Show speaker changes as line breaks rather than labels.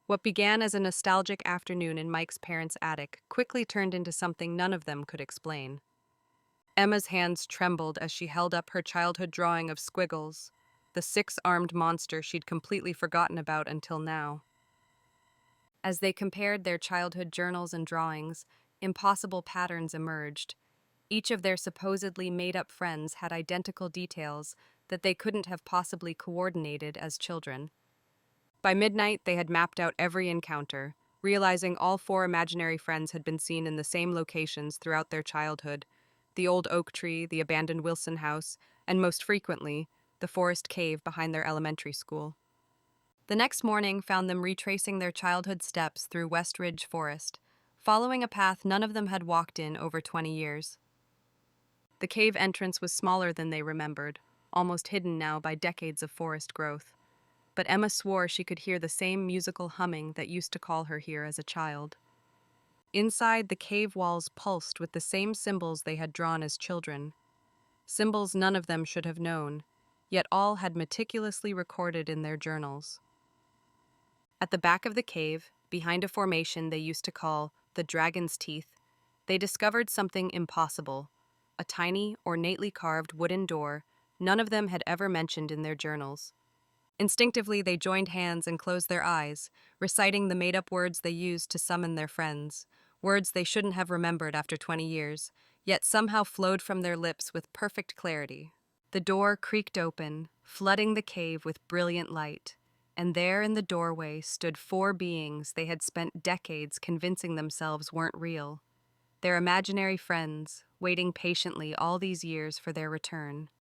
What began as a nostalgic afternoon in Mike's parents' attic quickly turned into something none of them could explain. Emma's hands trembled as she held up her childhood drawing of Squiggles, the six-armed monster she'd completely forgotten about until now. As they compared their childhood journals and drawings, impossible patterns emerged. Each of their supposedly made-up friends had identical details that they couldn't have possibly coordinated as children. By midnight, they had mapped out every encounter, realizing all four imaginary friends had been seen in the same locations throughout their childhood: the old oak tree, the abandoned Wilson house, and most frequently, the forest cave behind their elementary school. The next morning found them retracing their childhood steps through West Ridge Forest, following a path none of them had walked in over 20 years. The cave entrance was smaller than they remembered, almost hidden now by decades of forest growth. But Emma swore she could hear the same musical humming that used to call her here as a child. Inside, the cave walls pulsed with the same symbols they had drawn as children, symbols none of them should have known, yet all had meticulously recorded in their journals. At the back of the cave, behind a formation they used to call the Dragon's Teeth, they discovered something impossible: a tiny, ornately carved wooden door none of them had ever mentioned in their journals. Instinctively, they joined hands and closed their eyes, reciting the made-up words they used to summon their friends, words they shouldn't have remembered after 20 years, yet somehow flowed from their lips with perfect clarity. The door creaked open, flooding the cave with brilliant light, and there in the doorway stood four beings they had spent decades convincing themselves weren't real, their imaginary friends, waiting patiently all these years for their return.